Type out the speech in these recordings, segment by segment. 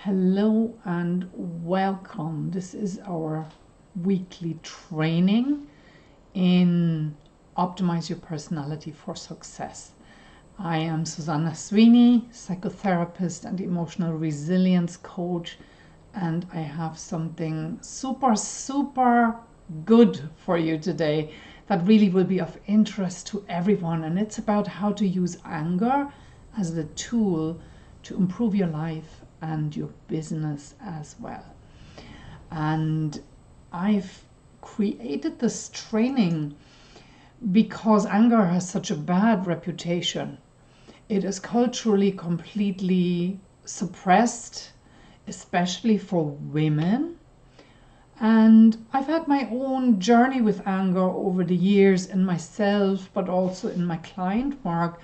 Hello and welcome. This is our weekly training in Optimize Your Personality for Success. I am Susanna Sweeney, psychotherapist and emotional resilience coach, and I have something super good for you today that really will be of interest to everyone, and it's about how to use anger as the tool to improve your life and your business as well. And I've created this training because anger has such a bad reputation. It is culturally completely suppressed, especially for women. And I've had my own journey with anger over the years in myself, but also in my client work.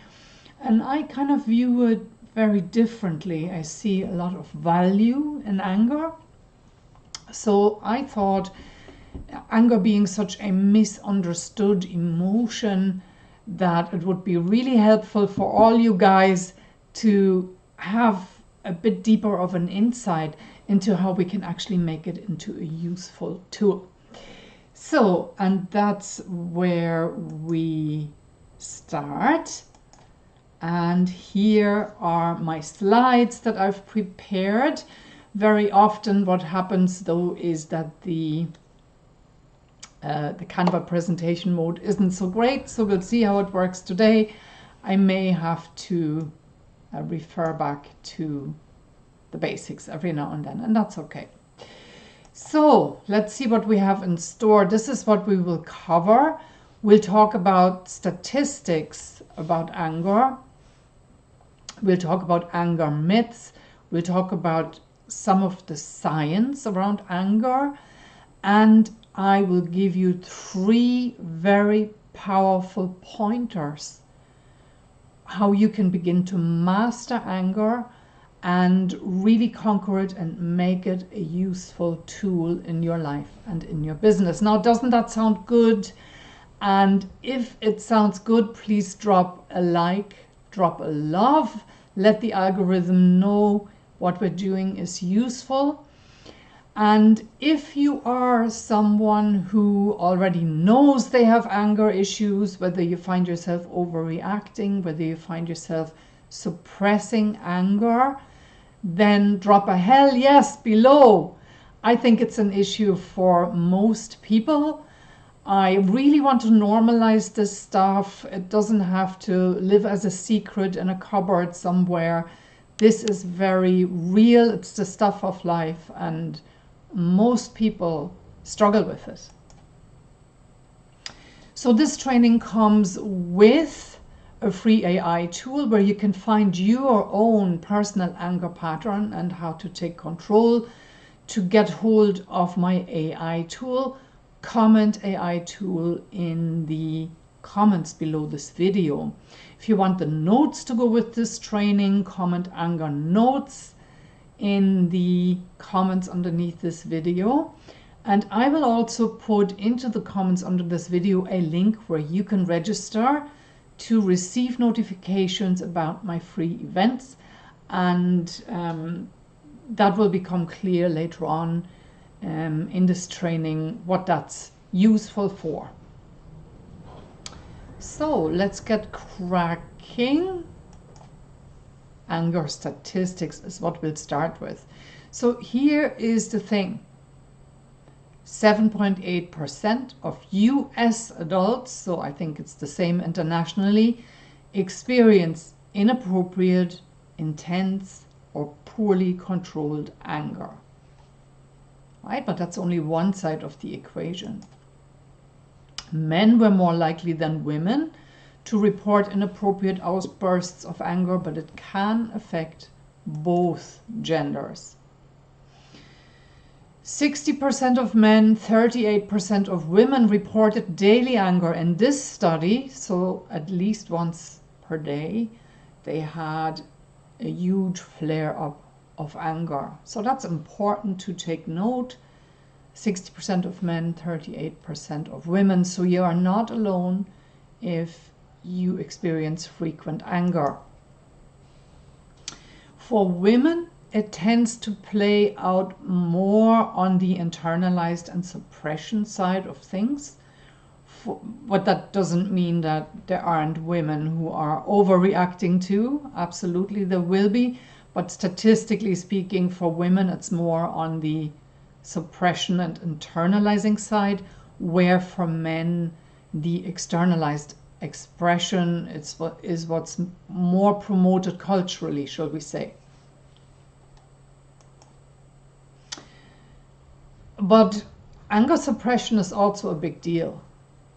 And I kind of view it very differently. I see a lot of value in anger. So I thought, anger being such a misunderstood emotion, that it would be really helpful for all you guys to have a bit deeper of an insight into how we can actually make it into a useful tool. So, and that's where we start. And here are my slides that I've prepared. Very often what happens though is that the Canva presentation mode isn't so great, so we'll see how it works today. I may have to refer back to the basics every now and then, and that's okay. So let's see what we have in store. This is what we will cover. We'll talk about statistics about anger. We'll talk about anger myths. We'll talk about some of the science around anger. And I will give you 3 very powerful pointers how you can begin to master anger and really conquer it and make it a useful tool in your life and in your business. Now, doesn't that sound good? And if it sounds good, please drop a like, drop a love. Let the algorithm know what we're doing is useful. And if you are someone who already knows they have anger issues, whether you find yourself overreacting, whether you find yourself suppressing anger, then drop a hell yes below. I think it's an issue for most people. I really want to normalize this stuff. It doesn't have to live as a secret in a cupboard somewhere. This is very real. It's the stuff of life, and most people struggle with it. So this training comes with a free AI tool where you can find your own personal anger pattern and how to take control. To get hold of my AI tool, comment AI tool in the comments below this video. If you want the notes to go with this training, comment anger notes in the comments underneath this video. And I will also put into the comments under this video a link where you can register to receive notifications about my free events. And that will become clear later on in this training what that's useful for. So let's get cracking. Anger statistics is what we'll start with. So here is the thing. 7.8% of US adults, so I think it's the same internationally, experience inappropriate, intense, or poorly controlled anger. Right? But that's only one side of the equation. Men were more likely than women to report inappropriate outbursts of anger, but it can affect both genders. 60% of men, 38% of women reported daily anger in this study, so at least once per day they had a huge flare-up of anger. So that's important to take note. 60% of men, 38% of women. So you are not alone if you experience frequent anger. For women, it tends to play out more on the internalized and suppression side of things. But that doesn't mean that there aren't women who are overreacting too. Absolutely, there will be. But statistically speaking, for women, it's more on the suppression and internalizing side, where for men, the externalized expression is what's more promoted culturally, shall we say. But anger suppression is also a big deal.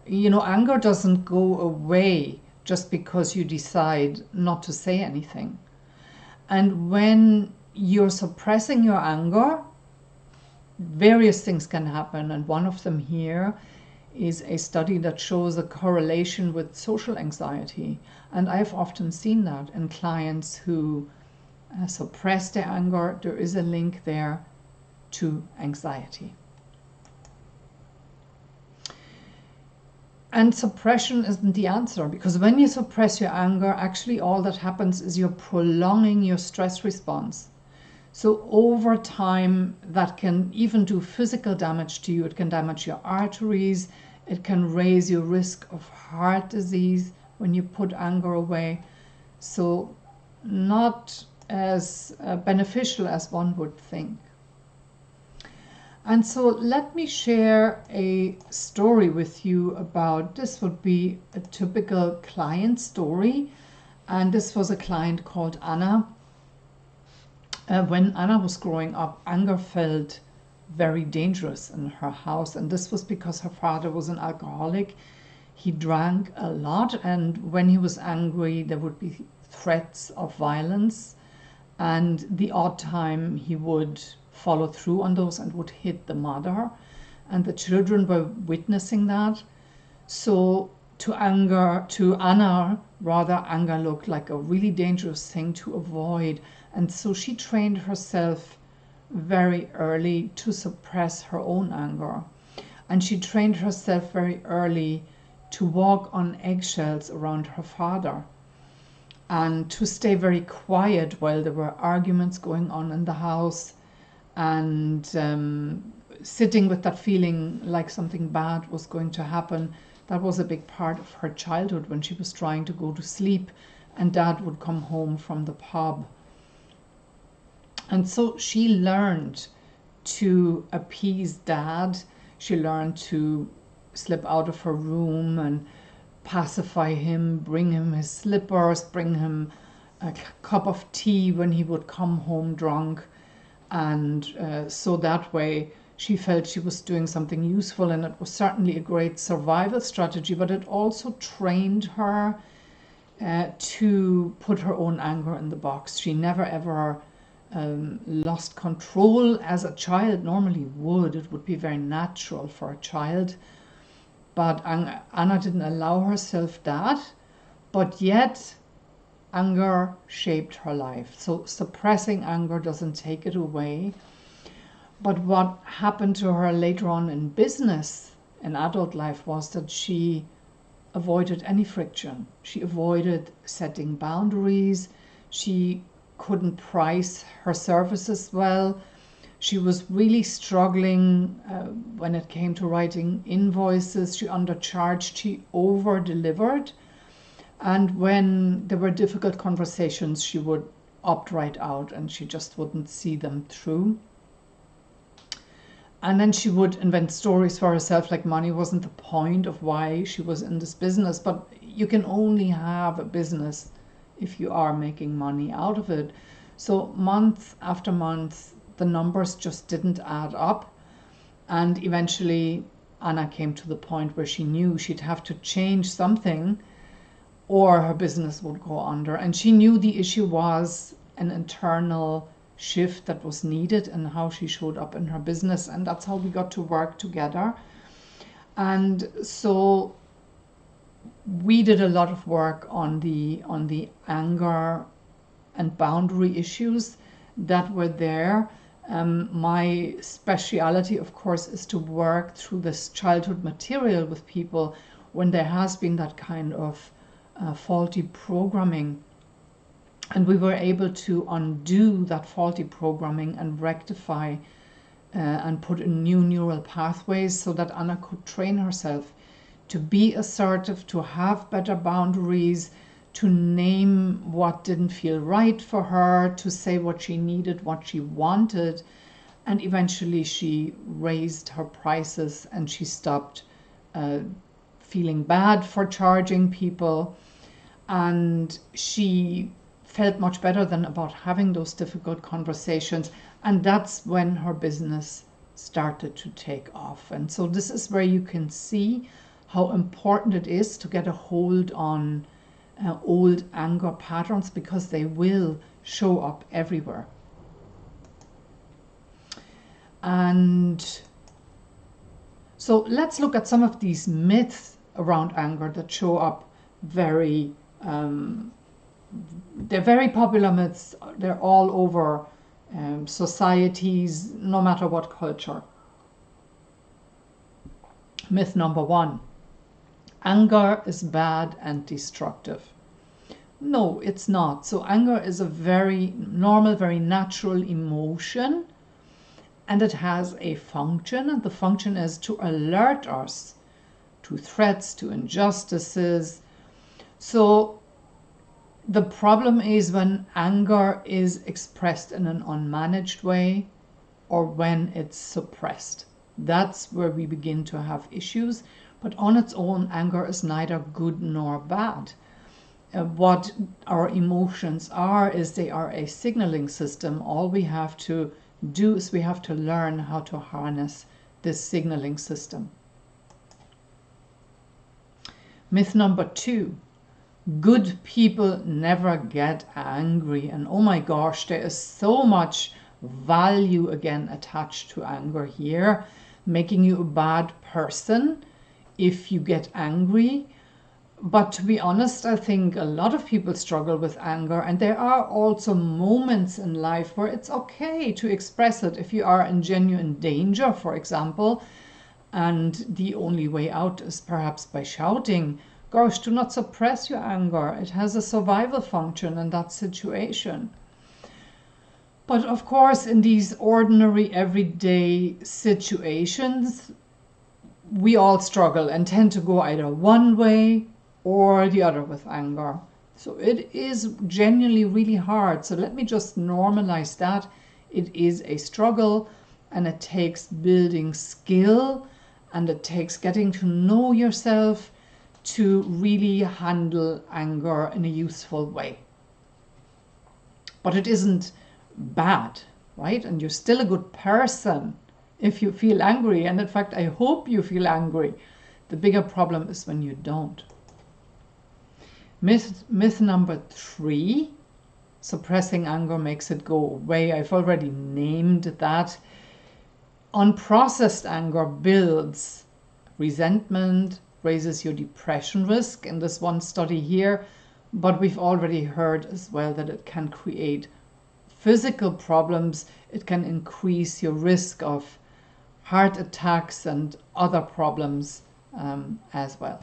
You know, anger doesn't go away just because you decide not to say anything. And when you're suppressing your anger, various things can happen. And one of them here is a study that shows a correlation with social anxiety. And I've often seen that in clients who suppress their anger. There is a link there to anxiety. And suppression isn't the answer, because when you suppress your anger, actually all that happens is you're prolonging your stress response. So over time, that can even do physical damage to you. It can damage your arteries. It can raise your risk of heart disease when you put anger away. So not as beneficial as one would think. And so let me share a story with you about, this would be a typical client story. And this was a client called Anna. When Anna was growing up, anger felt very dangerous in her house. And this was because her father was an alcoholic. He drank a lot. And when he was angry, there would be threats of violence. And the odd time he would follow through on those and would hit the mother, and the children were witnessing that. So to Anna, rather, anger looked like a really dangerous thing to avoid, and so she trained herself very early to suppress her own anger, and she trained herself very early to walk on eggshells around her father and to stay very quiet while there were arguments going on in the house, and sitting with that feeling like something bad was going to happen. That was a big part of her childhood, when she was trying to go to sleep and Dad would come home from the pub. And so she learned to appease Dad. She learned to slip out of her room and pacify him, bring him his slippers, bring him a cup of tea when he would come home drunk. And so that way she felt she was doing something useful, and it was certainly a great survival strategy, but it also trained her to put her own anger in the box. She never ever lost control as a child normally would. It would be very natural for a child. But Anna didn't allow herself that, but yet anger shaped her life. So suppressing anger doesn't take it away. But what happened to her later on in business, in adult life, was that she avoided any friction. She avoided setting boundaries. She couldn't price her services well. She was really struggling when it came to writing invoices. She undercharged, she over-delivered. And when there were difficult conversations, she would opt right out and she just wouldn't see them through. And then she would invent stories for herself, like money wasn't the point of why she was in this business. But you can only have a business if you are making money out of it. So month after month, the numbers just didn't add up. And eventually Anna came to the point where she knew she'd have to change something or her business would go under. And she knew the issue was an internal shift that was needed in how she showed up in her business. And that's how we got to work together. And so we did a lot of work on the anger and boundary issues that were there. My speciality, of course, is to work through this childhood material with people when there has been that kind of faulty programming. And we were able to undo that faulty programming and rectify and put in new neural pathways so that Anna could train herself to be assertive, to have better boundaries, to name what didn't feel right for her, to say what she needed, what she wanted. And eventually she raised her prices and she stopped feeling bad for charging people. And she felt much better than about having those difficult conversations. And that's when her business started to take off. And so this is where you can see how important it is to get a hold on old anger patterns, because they will show up everywhere. And so let's look at some of these myths around anger that show up very, they're very popular myths. They're all over societies, no matter what culture. Myth number 1. Anger is bad and destructive. No, it's not. So anger is a very normal, very natural emotion, and it has a function, and the function is to alert us to threats, to injustices. So the problem is when anger is expressed in an unmanaged way or when it's suppressed. That's where we begin to have issues. But on its own, anger is neither good nor bad. What our emotions are is they are a signaling system. All we have to do is we have to learn how to harness this signaling system. Myth number 2. Good people never get angry. And oh my gosh, there is so much value again attached to anger here, making you a bad person if you get angry. But to be honest, I think a lot of people struggle with anger, and there are also moments in life where it's okay to express it. If you are in genuine danger, for example, and the only way out is perhaps by shouting, gosh, do not suppress your anger. It has a survival function in that situation. But of course, in these ordinary, everyday situations, we all struggle and tend to go either one way or the other with anger. So it is genuinely really hard. So let me just normalize that. It is a struggle, and it takes building skill, and it takes getting to know yourself to really handle anger in a useful way. But it isn't bad, right? And you're still a good person if you feel angry. And in fact, I hope you feel angry. The bigger problem is when you don't. Myth number 3, suppressing anger makes it go away. I've already named that. Unprocessed anger builds resentment, raises your depression risk in this one study here, but we've already heard as well that it can create physical problems. It can increase your risk of heart attacks and other problems as well.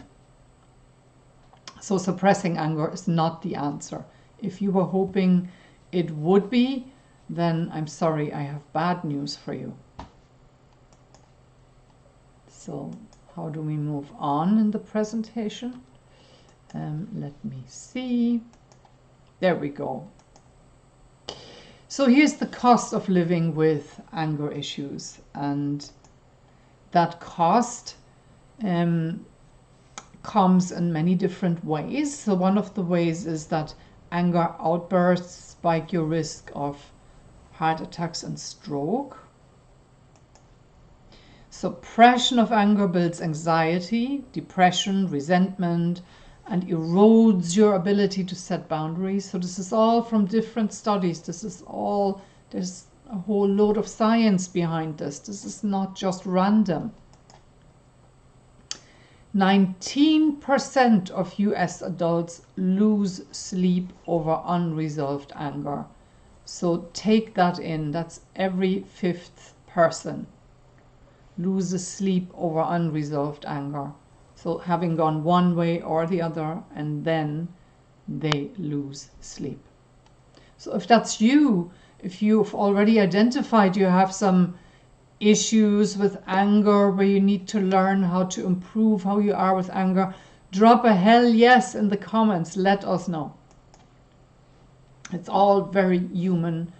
So suppressing anger is not the answer. If you were hoping it would be, then I'm sorry, I have bad news for you. So how do we move on in the presentation? Let me see. There we go. So here's the cost of living with anger issues, and that cost comes in many different ways. So one of the ways is that anger outbursts spike your risk of heart attacks and stroke. Suppression of anger builds anxiety, depression, resentment, and erodes your ability to set boundaries. So this is all from different studies. There's a whole load of science behind this. This is not just random. 19% of US adults lose sleep over unresolved anger. So take that in. That's every 5th person loses sleep over unresolved anger. So having gone one way or the other, and then they lose sleep. So if that's you, if you've already identified you have some issues with anger where you need to learn how to improve how you are with anger, drop a hell yes in the comments. Let us know. It's all very human,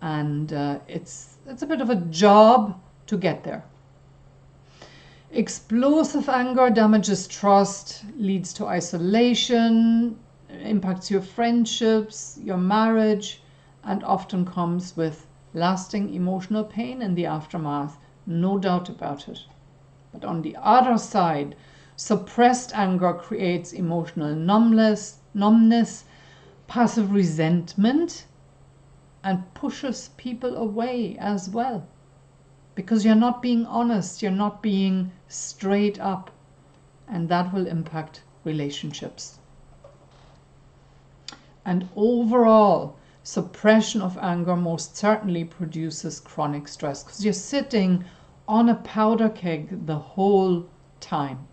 and it's a bit of a job to get there. Explosive anger damages trust, leads to isolation, impacts your friendships, your marriage, and often comes with lasting emotional pain in the aftermath, no doubt about it. But on the other side, suppressed anger creates emotional numbness, passive resentment, and pushes people away as well. Because you're not being honest, you're not being straight up, and that will impact relationships. And overall, suppression of anger most certainly produces chronic stress, because you're sitting on a powder keg the whole time.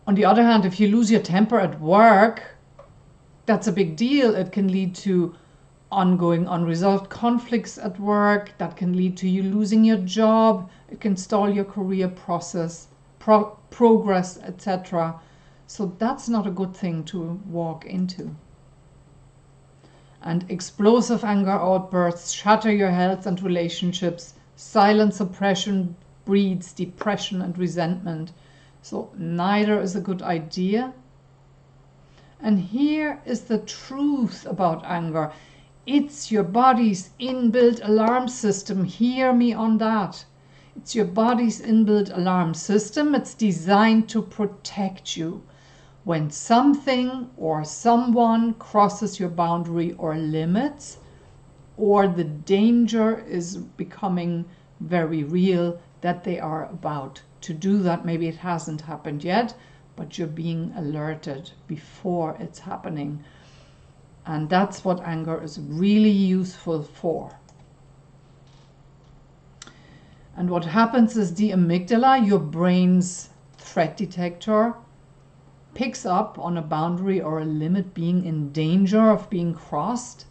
On the other hand, if you lose your temper at work, that's a big deal. It can lead to ongoing unresolved conflicts at work. That can lead to you losing your job. It can stall your career progress, etc. So that's not a good thing to walk into. And explosive anger outbursts shatter your health and relationships. Silent suppression breeds depression and resentment. So neither is a good idea. And here is the truth about anger. It's your body's inbuilt alarm system. Hear me on that. It's your body's inbuilt alarm system. It's designed to protect you when something or someone crosses your boundary or limits, or the danger is becoming very real that they are about to do that. Maybe it hasn't happened yet, but you're being alerted before it's happening. And that's what anger is really useful for. And what happens is the amygdala, your brain's threat detector, picks up on a boundary or a limit being in danger of being crossed.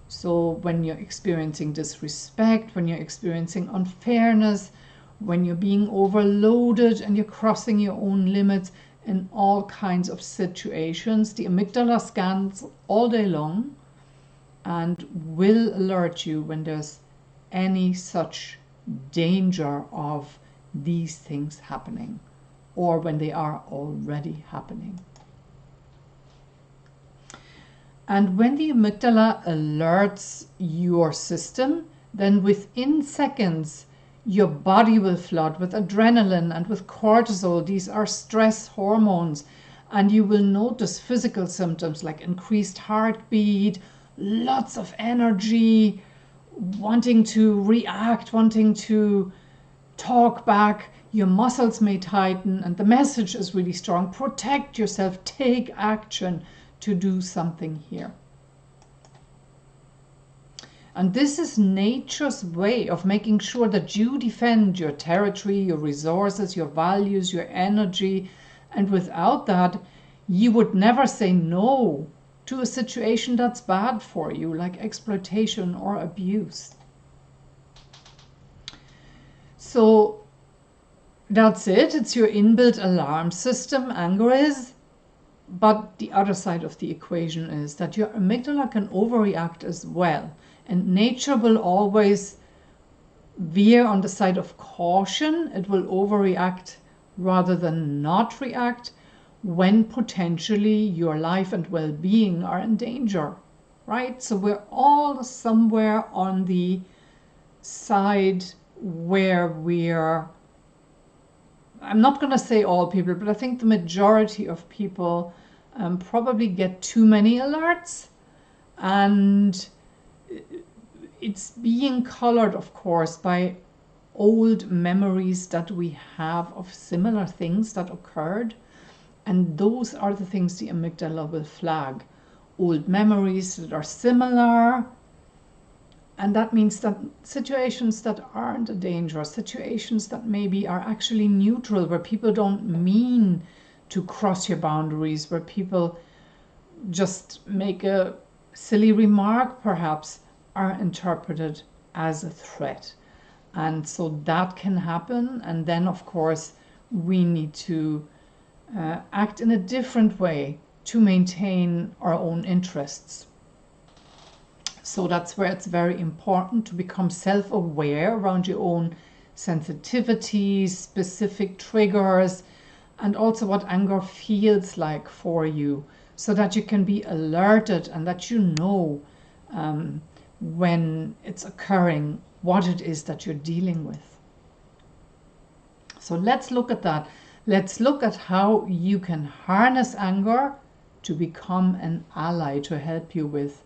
So when you're experiencing disrespect, when you're experiencing unfairness, when you're being overloaded and you're crossing your own limits, in all kinds of situations, the amygdala scans all day long and will alert you when there's any such danger of these things happening, or when they are already happening. And when the amygdala alerts your system, then within seconds your body will flood with adrenaline and with cortisol. These are stress hormones. And you will notice physical symptoms like increased heartbeat, lots of energy, wanting to react, wanting to talk back. Your muscles may tighten, and the message is really strong. Protect yourself, take action to do something here. And this is nature's way of making sure that you defend your territory, your resources, your values, your energy. And without that, you would never say no to a situation that's bad for you, like exploitation or abuse. So that's it. It's your inbuilt alarm system, anger is. But the other side of the equation is that your amygdala can overreact as well. And nature will always veer on the side of caution. It will overreact rather than not react when potentially your life and well-being are in danger, right? So we're all somewhere on the side where we're, I'm not going to say all people, but I think the majority of people probably get too many alerts, and it's being colored, of course, by old memories that we have of similar things that occurred. And those are the things the amygdala will flag. Old memories that are similar. And that means that situations that aren't a danger, situations that maybe are actually neutral, where people don't mean to cross your boundaries, where people just make a silly remark perhaps are interpreted as a threat. And so that can happen. And then, of course, we need to act in a different way to maintain our own interests. So that's where it's very important to become self-aware around your own sensitivities, specific triggers, and also what anger feels like for you, so that you can be alerted and that you know when it's occurring, what it is that you're dealing with. So let's look at that. Let's look at how you can harness anger to become an ally to help you with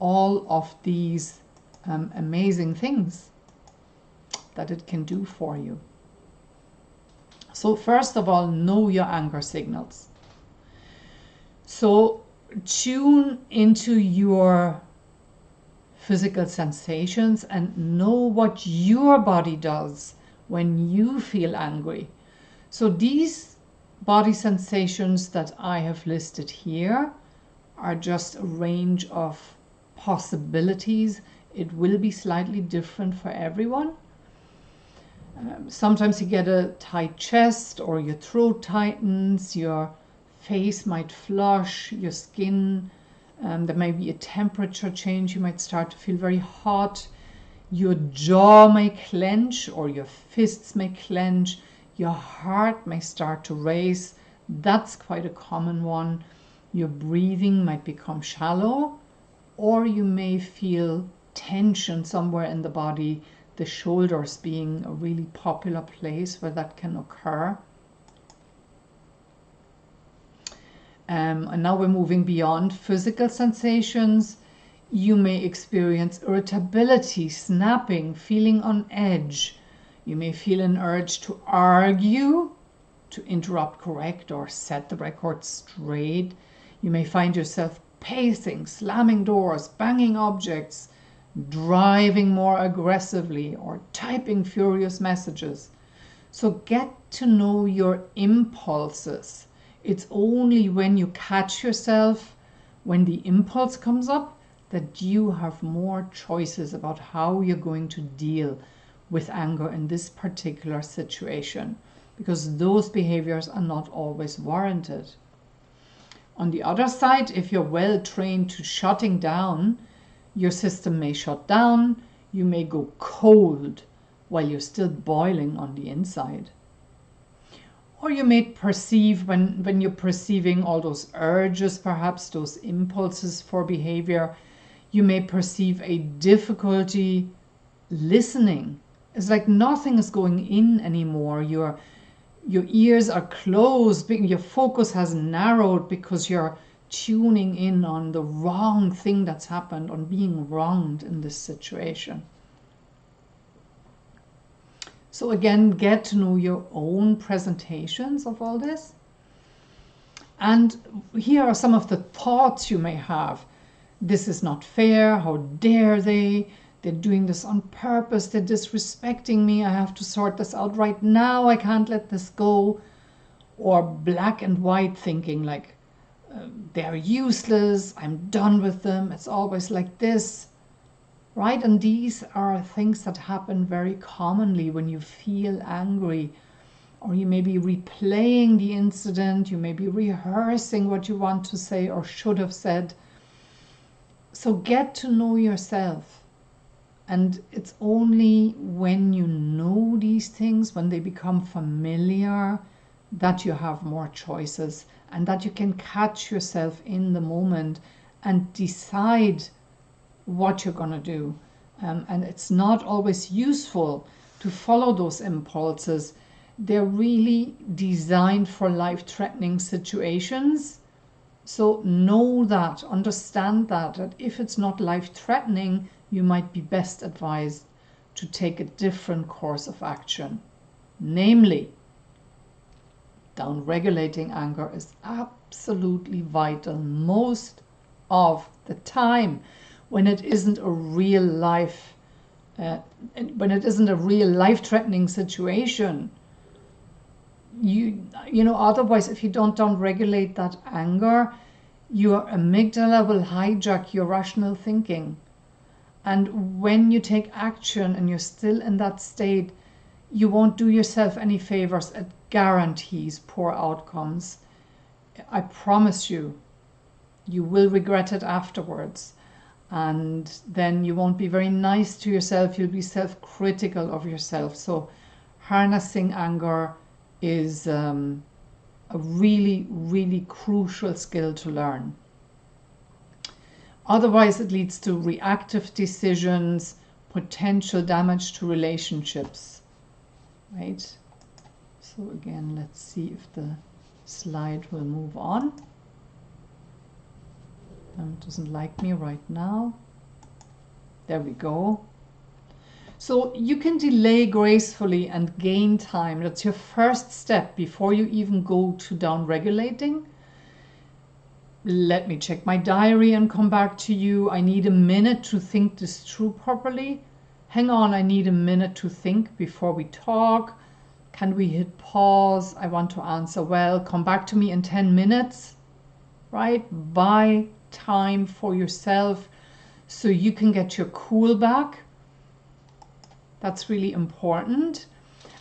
all of these amazing things that it can do for you. So first of all, know your anger signals. So tune into your physical sensations and know what your body does when you feel angry. So these body sensations that I have listed here are just a range of possibilities. It will be slightly different for everyone. Sometimes you get a tight chest, or your throat tightens, your face might flush, your skin, there may be a temperature change, you might start to feel very hot, your jaw may clench or your fists may clench, your heart may start to race. That's quite a common one. Your breathing might become shallow, or you may feel tension somewhere in the body, the shoulders being a really popular place where that can occur. And now we're moving beyond physical sensations. You may experience irritability, snapping, feeling on edge. You may feel an urge to argue, to interrupt, correct, or set the record straight. You may find yourself pacing, slamming doors, banging objects, driving more aggressively, or typing furious messages. So get to know your impulses. It's only when you catch yourself, when the impulse comes up, that you have more choices about how you're going to deal with anger in this particular situation, because those behaviors are not always warranted. On the other side, if you're well trained to shutting down, your system may shut down, you may go cold while you're still boiling on the inside. Or you may perceive, when you're perceiving all those urges, perhaps those impulses for behavior, you may perceive a difficulty listening. It's like nothing is going in anymore. Your ears are closed, your focus has narrowed because you're tuning in on the wrong thing that's happened, on being wronged in this situation. So again, get to know your own presentations of all this. And here are some of the thoughts you may have. This is not fair. How dare they? They're doing this on purpose. They're disrespecting me. I have to sort this out right now. I can't let this go. Or black and white thinking, like they're useless. I'm done with them. It's always like this. Right? And these are things that happen very commonly when you feel angry. Or you may be replaying the incident. You may be rehearsing what you want to say or should have said. So get to know yourself. And it's only when you know these things, when they become familiar, that you have more choices and that you can catch yourself in the moment and decide what you're going to do. And it's not always useful to follow those impulses. They're really designed for life-threatening situations. So know that, understand that if it's not life-threatening, you might be best advised to take a different course of action. Namely, down-regulating anger is absolutely vital most of the time when it isn't a real life-threatening situation. you know, otherwise, if you don't down-regulate that anger, your amygdala will hijack your rational thinking. And when you take action and you're still in that state, you won't do yourself any favors. It guarantees poor outcomes. I promise you, you will regret it afterwards. And then you won't be very nice to yourself. You'll be self-critical of yourself. So harnessing anger is a really, really crucial skill to learn. Otherwise, it leads to reactive decisions, potential damage to relationships, right? So again, let's see if the slide will move on. It doesn't like me right now. There we go. So you can delay gracefully and gain time. That's your first step before you even go to down-regulating. Let me check my diary and come back to you. I need a minute to think this through properly. Hang on, I need a minute to think before we talk. Can we hit pause? I want to answer well. Come back to me in 10 minutes, right? Buy time for yourself so you can get your cool back. That's really important.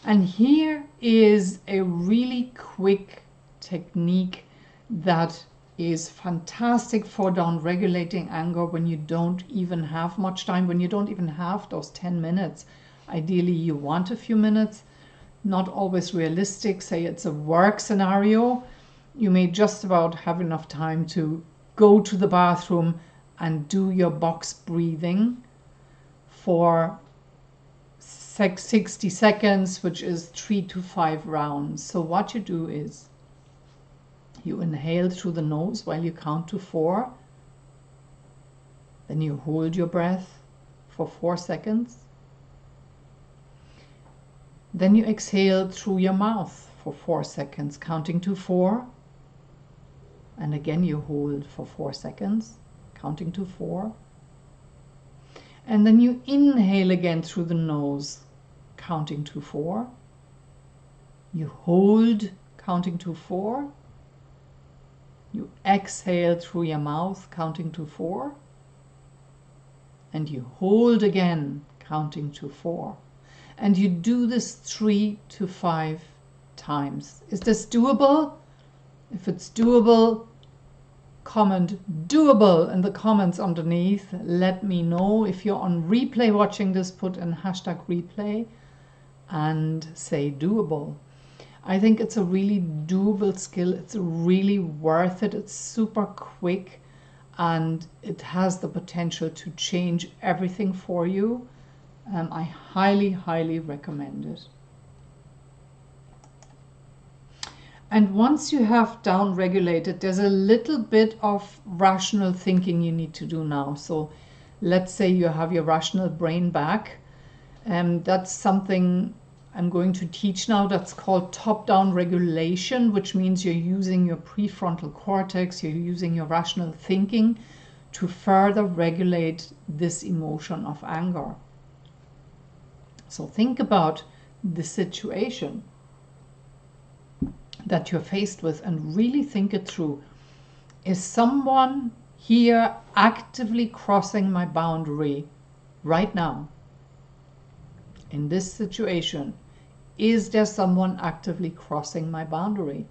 And here is a really quick technique that is fantastic for down-regulating anger when you don't even have much time, when you don't even have those 10 minutes. Ideally, you want a few minutes, not always realistic. Say it's a work scenario, you may just about have enough time to go to the bathroom and do your box breathing for 60 seconds, which is 3 to 5 rounds. So what you do is you inhale through the nose while you count to 4. Then you hold your breath for 4 seconds. Then you exhale through your mouth for 4 seconds, counting to 4. And again you hold for 4 seconds, counting to 4. And then you inhale again through the nose, counting to 4. You hold, counting to 4. You exhale through your mouth, counting to 4. And you hold again, counting to 4. And you do this 3 to 5 times. Is this doable? If it's doable, comment doable in the comments underneath. Let me know. If you're on replay watching this, put in hashtag replay and say doable. I think it's a really doable skill. It's really worth it. It's super quick and it has the potential to change everything for you. I highly, highly recommend it. And once you have down-regulated, there's a little bit of rational thinking you need to do now. So let's say you have your rational brain back. That's something I'm going to teach now. That's called top-down regulation, which means you're using your prefrontal cortex, you're using your rational thinking to further regulate this emotion of anger. So think about the situation that you're faced with and really think it through. Is someone here actively crossing my boundary right now? In this situation, is there someone actively crossing my boundary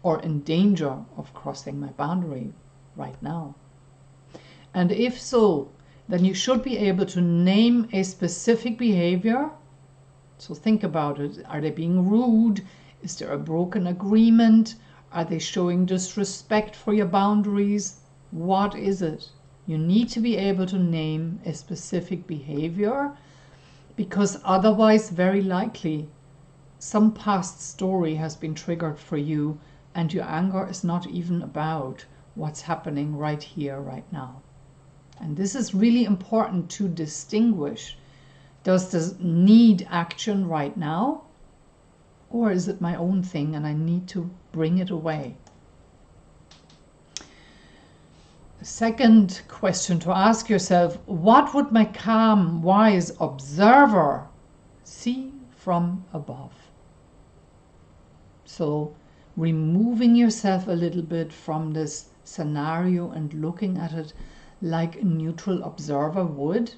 or in danger of crossing my boundary right now? And if so, then you should be able to name a specific behavior. So think about it. Are they being rude? Is there a broken agreement? Are they showing disrespect for your boundaries? What is it? You need to be able to name a specific behavior, because otherwise, very likely, some past story has been triggered for you and your anger is not even about what's happening right here, right now. And this is really important to distinguish. Does this need action right now? Or is it my own thing and I need to bring it away? The second question to ask yourself, what would my calm, wise observer see from above? So removing yourself a little bit from this scenario and looking at it like a neutral observer would.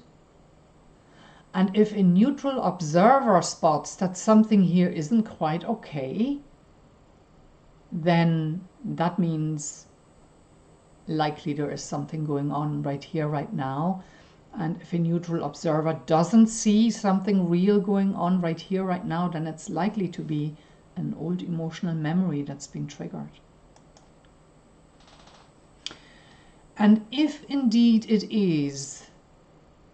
And if a neutral observer spots that something here isn't quite okay, then that means likely there is something going on right here, right now. And if a neutral observer doesn't see something real going on right here, right now, then it's likely to be an old emotional memory that's been triggered. And if indeed it is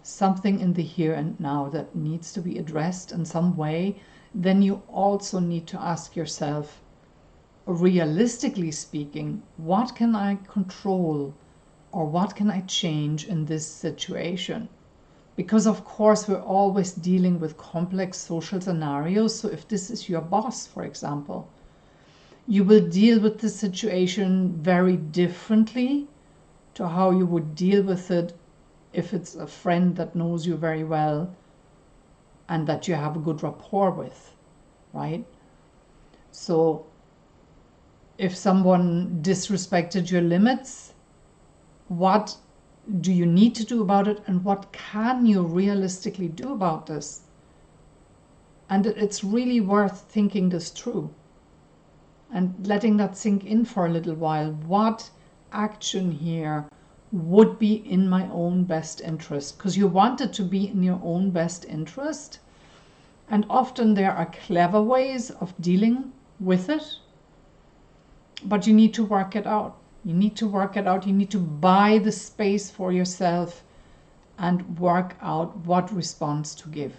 something in the here and now that needs to be addressed in some way, then you also need to ask yourself, realistically speaking, what can I control or what can I change in this situation? Because of course we're always dealing with complex social scenarios. So if this is your boss, for example, you will deal with the situation very differently to how you would deal with it if it's a friend that knows you very well and that you have a good rapport with, right? So if someone disrespected your limits, what do you need to do about it, and what can you realistically do about this? And it's really worth thinking this through and letting that sink in for a little while. What action here would be in my own best interest? Because you want it to be in your own best interest. And often there are clever ways of dealing with it, but you need to work it out. You need to work it out. You need to buy the space for yourself and work out what response to give.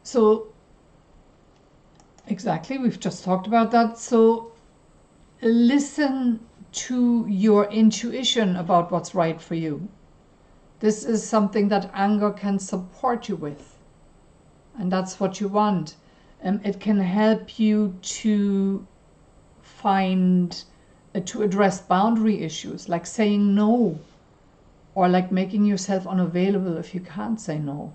So, exactly, we've just talked about that. So, listen to your intuition about what's right for you. This is something that anger can support you with, and that's what you want. It can help you to to address boundary issues, like saying no, or like making yourself unavailable if you can't say no.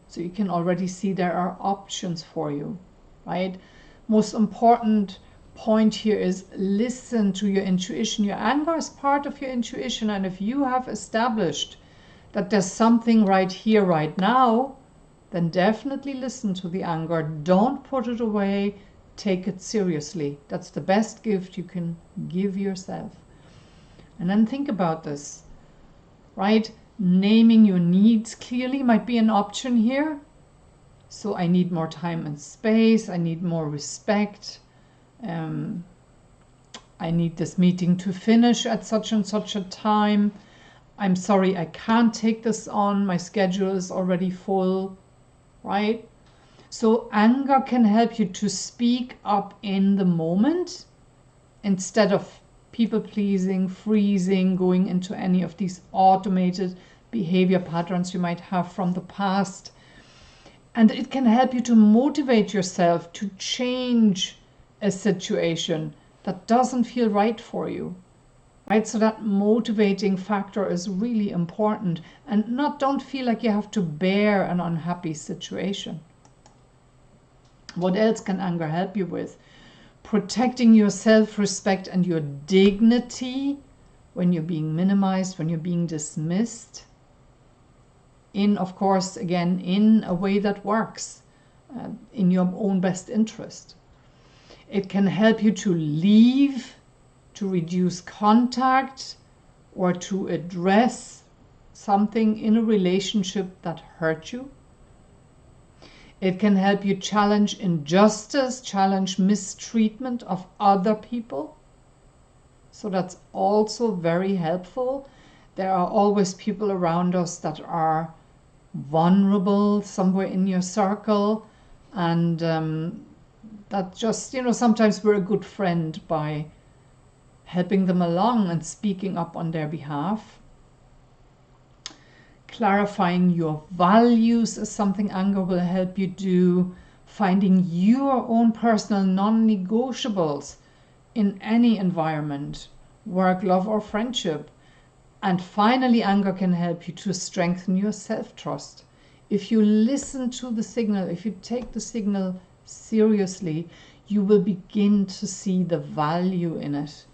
So you can already see there are options for you, right? Most important point here is listen to your intuition. Your anger is part of your intuition, and if you have established that there's something right here, right now, then definitely listen to the anger. Don't put it away. Take it seriously. That's the best gift you can give yourself. And then think about this, right? Naming your needs clearly might be an option here. So I need more time and space. I need more respect. I need this meeting to finish at such and such a time. I'm sorry, I can't take this on. My schedule is already full, right? So anger can help you to speak up in the moment instead of people-pleasing, freezing, going into any of these automated behavior patterns you might have from the past. And it can help you to motivate yourself to change a situation that doesn't feel right for you, right? So that motivating factor is really important, and don't feel like you have to bear an unhappy situation. What else can anger help you with? Protecting your self-respect and your dignity when you're being minimized, when you're being dismissed. Of course, again, in a way that works, in your own best interest. It can help you to leave, to reduce contact, or to address something in a relationship that hurt you. It can help you challenge injustice, challenge mistreatment of other people. So that's also very helpful. There are always people around us that are vulnerable somewhere in your circle, and that just, sometimes we're a good friend by helping them along and speaking up on their behalf. Clarifying your values is something anger will help you do. Finding your own personal non-negotiables in any environment, work, love, or friendship. And finally, anger can help you to strengthen your self-trust. if you listen to the signal, if you take the signal seriously, you will begin to see the value in it.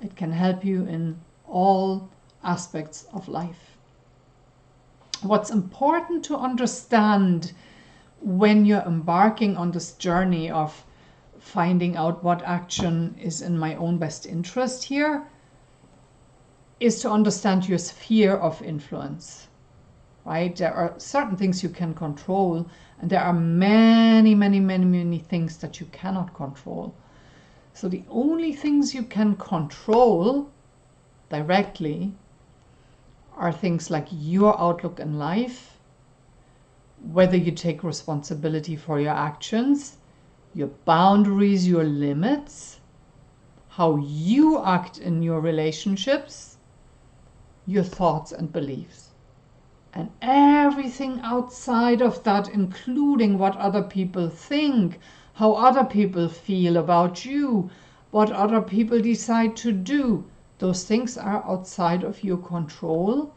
It can help you in all aspects of life. What's important to understand when you're embarking on this journey of finding out what action is in my own best interest here is to understand your sphere of influence, right? There are certain things you can control, and there are many, many, many, many things that you cannot control. So the only things you can control directly are things like your outlook in life, whether you take responsibility for your actions, your boundaries, your limits, how you act in your relationships, your thoughts and beliefs. And everything outside of that, including what other people think, how other people feel about you, what other people decide to do, those things are outside of your control.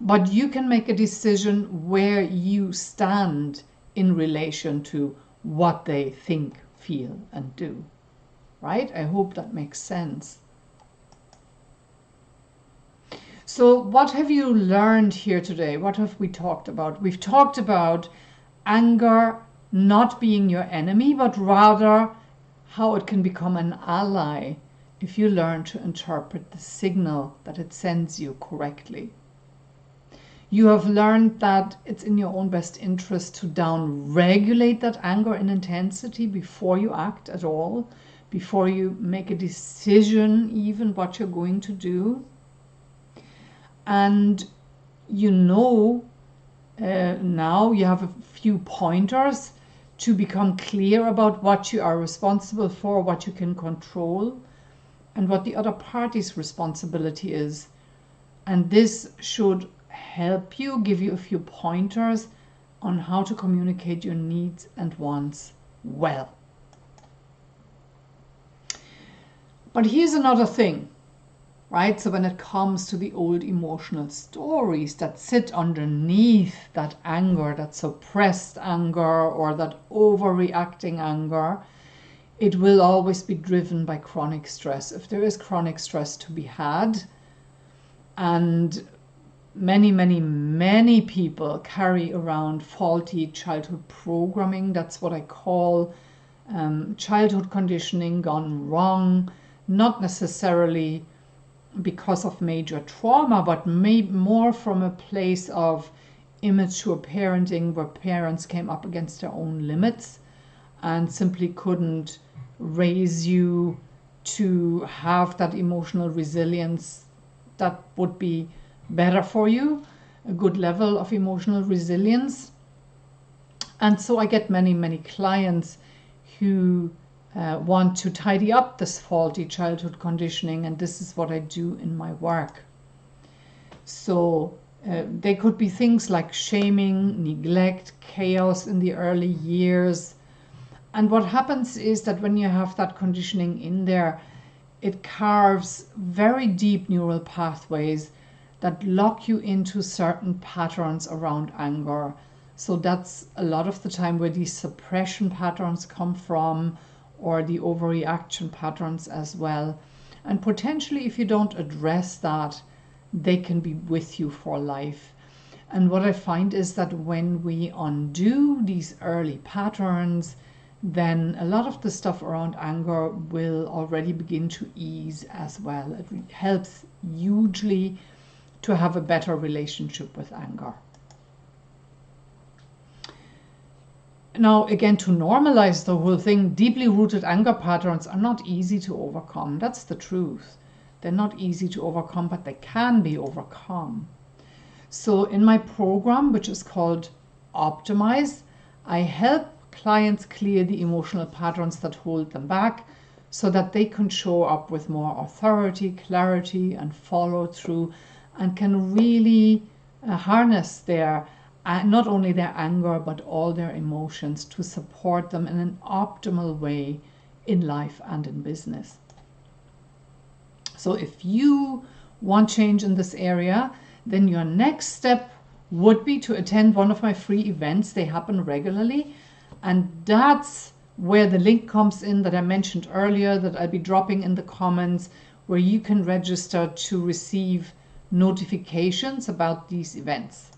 But you can make a decision where you stand in relation to what they think, feel, and do. Right? I hope that makes sense. So what have you learned here today? What have we talked about? We've talked about anger not being your enemy, but rather how it can become an ally if you learn to interpret the signal that it sends you correctly. You have learned that it's in your own best interest to down-regulate that anger in intensity before you act at all, before you make a decision even what you're going to do. And you know now you have a few pointers to become clear about what you are responsible for, what you can control, and what the other party's responsibility is. And this should help you, give you a few pointers on how to communicate your needs and wants well. But here's another thing, right? So when it comes to the old emotional stories that sit underneath that anger, that suppressed anger or that overreacting anger, it will always be driven by chronic stress. If there is chronic stress to be had, and many people carry around faulty childhood programming. That's what I call childhood conditioning gone wrong, not necessarily because of major trauma, but more from a place of immature parenting, where parents came up against their own limits and simply couldn't raise you to have that emotional resilience that would be better for you, a good level of emotional resilience. And so I get many clients who want to tidy up this faulty childhood conditioning, and this is what I do in my work. So they could be things like shaming, neglect, chaos in the early years. And what happens is that when you have that conditioning in there, it carves very deep neural pathways that lock you into certain patterns around anger. So that's a lot of the time where these suppression patterns come from, or the overreaction patterns as well. And potentially, if you don't address that, they can be with you for life. And what I find is that when we undo these early patterns, then a lot of the stuff around anger will already begin to ease as well. It helps hugely to have a better relationship with anger. Now, again, to normalize the whole thing, deeply rooted anger patterns are not easy to overcome. That's the truth. They're not easy to overcome, but they can be overcome. So in my program, which is called Optimise, I help clients clear the emotional patterns that hold them back so that they can show up with more authority, clarity, and follow through, and can really harness their not only their anger, but all their emotions to support them in an optimal way in life and in business. So if you want change in this area, then your next step would be to attend one of my free events. They happen regularly, and that's where the link comes in that I mentioned earlier, that I'll be dropping in the comments, where you can register to receive notifications about these events.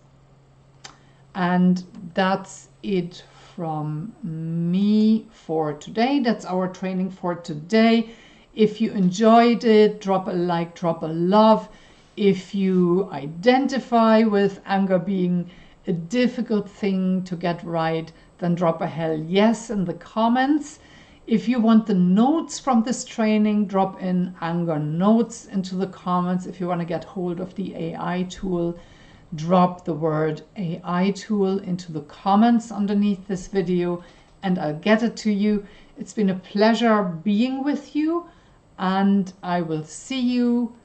And that's it from me for today. That's our training for today. If you enjoyed it, drop a like, drop a love. If you identify with anger being a difficult thing to get right, then drop a hell yes in the comments. If you want the notes from this training, drop in anger notes into the comments. If you want to get hold of the AI tool, drop the word AI tool into the comments underneath this video and I'll get it to you. It's been a pleasure being with you, and I will see you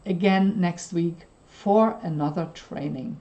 again next week for another training.